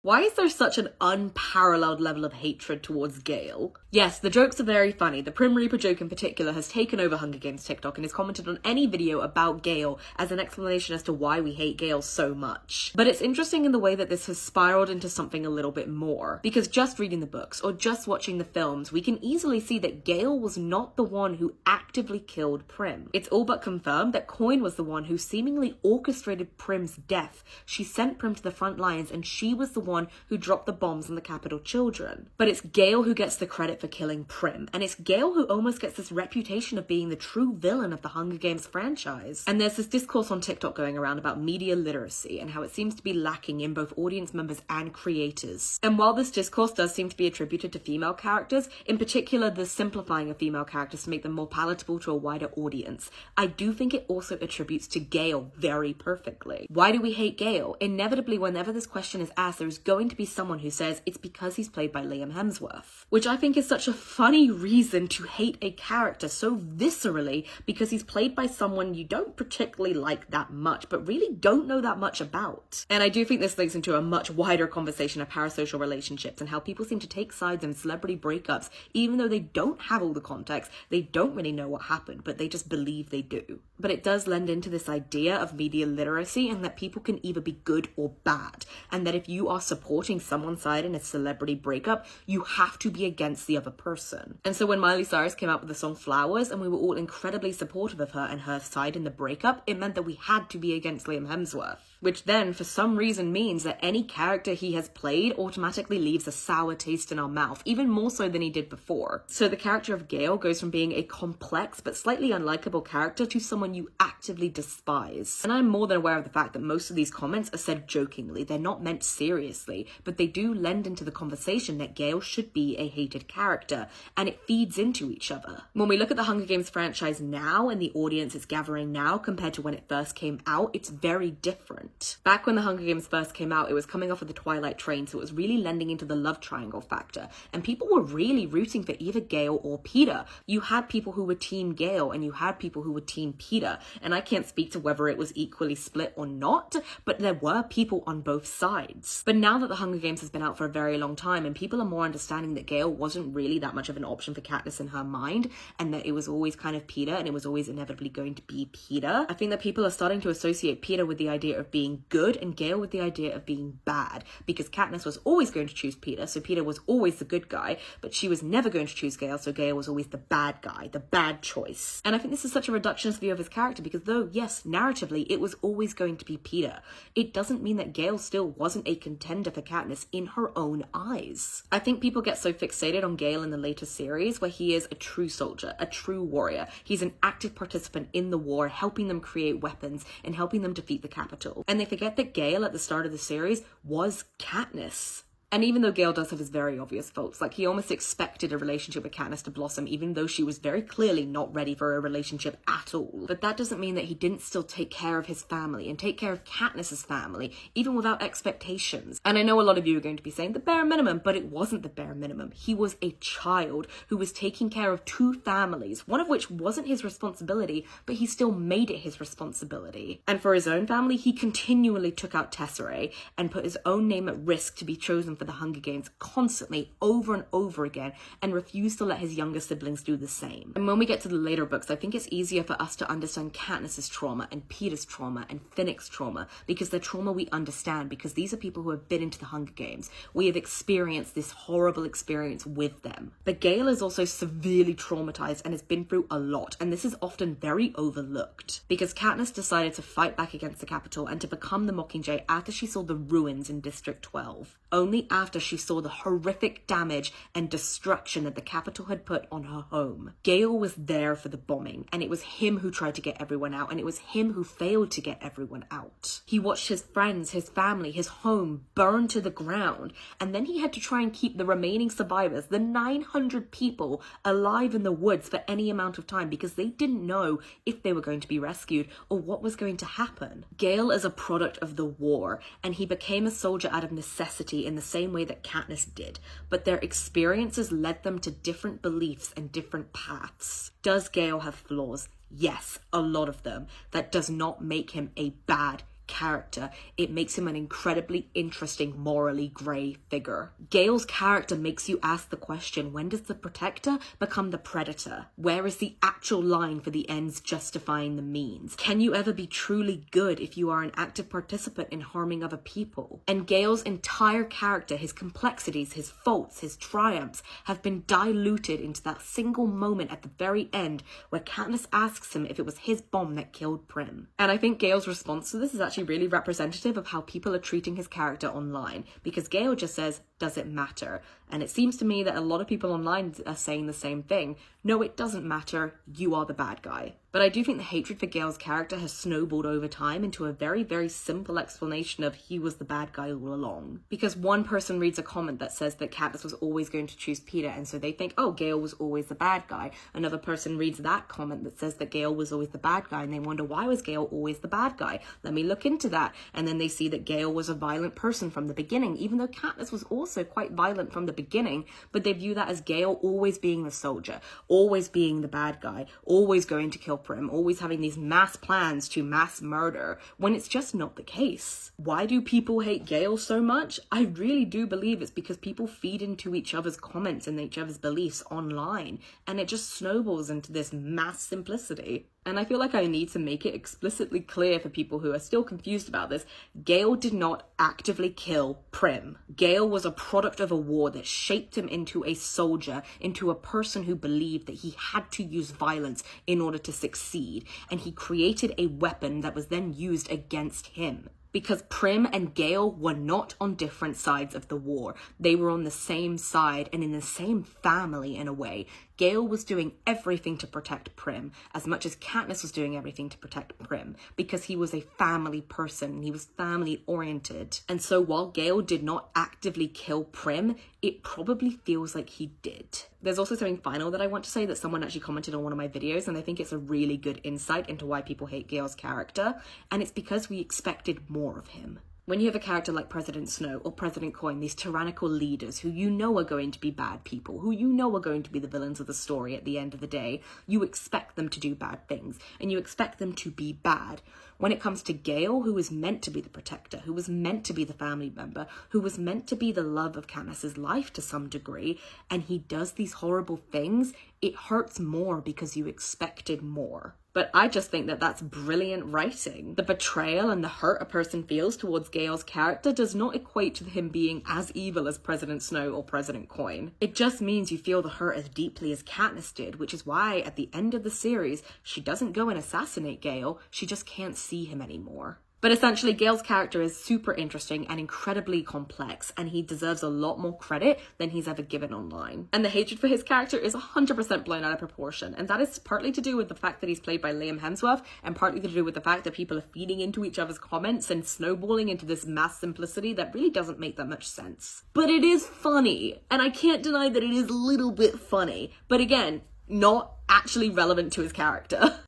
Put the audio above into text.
Why is there such an unparalleled level of hatred towards Gale? Yes, the jokes are very funny. The Prim Reaper joke in particular has taken over Hunger Games TikTok and is commented on any video about Gale as an explanation as to why we hate Gale so much. But it's interesting in the way that this has spiraled into something a little bit more. Because just reading the books or just watching the films, we can easily see that Gale was not the one who actively killed Prim. It's all but confirmed that Coin was the one who seemingly orchestrated Prim's death. She sent Prim to the front lines and she was the one who dropped the bombs on the Capitol children. But it's Gale who gets the credit for killing Prim, and it's Gale who almost gets this reputation of being the true villain of the Hunger Games franchise. And there's this discourse on TikTok going around about media literacy and how it seems to be lacking in both audience members and creators. And while this discourse does seem to be attributed to female characters, in particular the simplifying of female characters to make them more palatable to a wider audience, I do think it also attributes to Gale very perfectly. Why do we hate Gale? Inevitably, whenever this question is asked, there's going to be someone who says it's because he's played by Liam Hemsworth, which I think is such a funny reason to hate a character so viscerally, because he's played by someone you don't particularly like that much, but really don't know that much about. And I do think this links into a much wider conversation of parasocial relationships and how people seem to take sides in celebrity breakups, even though they don't have all the context, they don't really know what happened, but they just believe they do. But it does lend into this idea of media literacy and that people can either be good or bad, and that if you are supporting someone's side in a celebrity breakup, you have to be against the other person. And so when Miley Cyrus came out with the song Flowers and we were all incredibly supportive of her and her side in the breakup, it meant that we had to be against Liam Hemsworth. Which then, for some reason, means that any character he has played automatically leaves a sour taste in our mouth, even more so than he did before. So the character of Gale goes from being a complex but slightly unlikable character to someone you actively despise. And I'm more than aware of the fact that most of these comments are said jokingly, they're not meant seriously, but they do lend into the conversation that Gale should be a hated character, and it feeds into each other. When we look at the Hunger Games franchise now and the audience it's gathering now compared to when it first came out, it's very different. Back when the Hunger Games first came out, it was coming off of the Twilight train, so it was really lending into the love triangle factor, and people were really rooting for either Gale or Peter. You had people who were team Gale and you had people who were team Peter, and I can't speak to whether it was equally split or not, but there were people on both sides. But now that the Hunger Games has been out for a very long time and people are more understanding that Gale wasn't really that much of an option for Katniss in her mind, and that it was always kind of Peter and it was always inevitably going to be Peter, I think that people are starting to associate Peter with the idea of being good and Gale with the idea of being bad, because Katniss was always going to choose Peter, so Peter was always the good guy, but she was never going to choose Gale, so Gale was always the bad guy, the bad choice. And I think this is such a reductionist view of his character, because though, yes, narratively, it was always going to be Peter, it doesn't mean that Gale still wasn't a contender for Katniss in her own eyes. I think people get so fixated on Gale in the later series, where he is a true soldier, a true warrior. He's an active participant in the war, helping them create weapons and helping them defeat the Capitol. And they forget that Gale at the start of the series was Katniss. And even though Gale does have his very obvious faults, like he almost expected a relationship with Katniss to blossom, even though she was very clearly not ready for a relationship at all. But that doesn't mean that he didn't still take care of his family and take care of Katniss's family, even without expectations. And I know a lot of you are going to be saying the bare minimum, but it wasn't the bare minimum. He was a child who was taking care of two families, one of which wasn't his responsibility, but he still made it his responsibility. And for his own family, he continually took out Tesserae and put his own name at risk to be chosen for the Hunger Games constantly, over and over again, and refused to let his younger siblings do the same. And when we get to the later books, I think it's easier for us to understand Katniss's trauma and Peter's trauma and Finnick's trauma, because they're trauma we understand, because these are people who have been into the Hunger Games. We have experienced this horrible experience with them. But Gale is also severely traumatized and has been through a lot, and this is often very overlooked, because Katniss decided to fight back against the Capitol and to become the Mockingjay after she saw the ruins in District 12. Only after she saw the horrific damage and destruction that the Capitol had put on her home. Gale was there for the bombing, and it was him who tried to get everyone out, and it was him who failed to get everyone out. He watched his friends, his family, his home burn to the ground, and then he had to try and keep the remaining survivors, the 900 people, alive in the woods for any amount of time, because they didn't know if they were going to be rescued or what was going to happen. Gale is a product of the war, and he became a soldier out of necessity in the same way that Katniss did, but their experiences led them to different beliefs and different paths. Does Gale have flaws? Yes, a lot of them. That does not make him a bad character, it makes him an incredibly interesting, morally grey figure. Gale's character makes you ask the question, when does the protector become the predator? Where is the actual line for the ends justifying the means? Can you ever be truly good if you are an active participant in harming other people? And Gale's entire character, his complexities, his faults, his triumphs, have been diluted into that single moment at the very end where Katniss asks him if it was his bomb that killed Prim. And I think Gale's response to this is actually really representative of how people are treating his character online, because Gale just says, does it matter? And it seems to me that a lot of people online are saying the same thing. No, it doesn't matter. You are the bad guy. But I do think the hatred for Gale's character has snowballed over time into a very, very simple explanation of he was the bad guy all along. Because one person reads a comment that says that Katniss was always going to choose Peter, and so they think, oh, Gale was always the bad guy. Another person reads that comment that says that Gale was always the bad guy, and they wonder, why was Gale always the bad guy? Let me look into that. And then they see that Gale was a violent person from the beginning, even though Katniss was also quite violent from the beginning, but they view that as Gale always being the soldier, always being the bad guy, always going to kill Prim, always having these mass plans to mass murder, when it's just not the case. Why do people hate Gale so much? I really do believe it's because people feed into each other's comments and each other's beliefs online, and it just snowballs into this mass simplicity. And I feel like I need to make it explicitly clear for people who are still confused about this. Gale did not actively kill Prim. Gale was a product of a war that shaped him into a soldier, into a person who believed that he had to use violence in order to succeed. And he created a weapon that was then used against him. Because Prim and Gale were not on different sides of the war. They were on the same side and in the same family in a way. Gale was doing everything to protect Prim, as much as Katniss was doing everything to protect Prim, because he was a family person, he was family oriented. And so while Gale did not actively kill Prim, it probably feels like he did. There's also something final that I want to say that someone actually commented on one of my videos, and I think it's a really good insight into why people hate Gale's character, and it's because we expected more of him. When you have a character like President Snow or President Coin, these tyrannical leaders who you know are going to be bad people, who you know are going to be the villains of the story at the end of the day, you expect them to do bad things, and you expect them to be bad. When it comes to Gale, who was meant to be the protector, who was meant to be the family member, who was meant to be the love of Katniss's life to some degree, and he does these horrible things, it hurts more because you expected more. But I just think that that's brilliant writing. The betrayal and the hurt a person feels towards Gale's character does not equate to him being as evil as President Snow or President Coin. It just means you feel the hurt as deeply as Katniss did, which is why at the end of the series, she doesn't go and assassinate Gale, she just can't see him anymore. But essentially, Gale's character is super interesting and incredibly complex, and he deserves a lot more credit than he's ever given online. And the hatred for his character is 100% blown out of proportion, and that is partly to do with the fact that he's played by Liam Hemsworth, and partly to do with the fact that people are feeding into each other's comments and snowballing into this mass simplicity that really doesn't make that much sense. But it is funny, and I can't deny that it is a little bit funny, but again, not actually relevant to his character.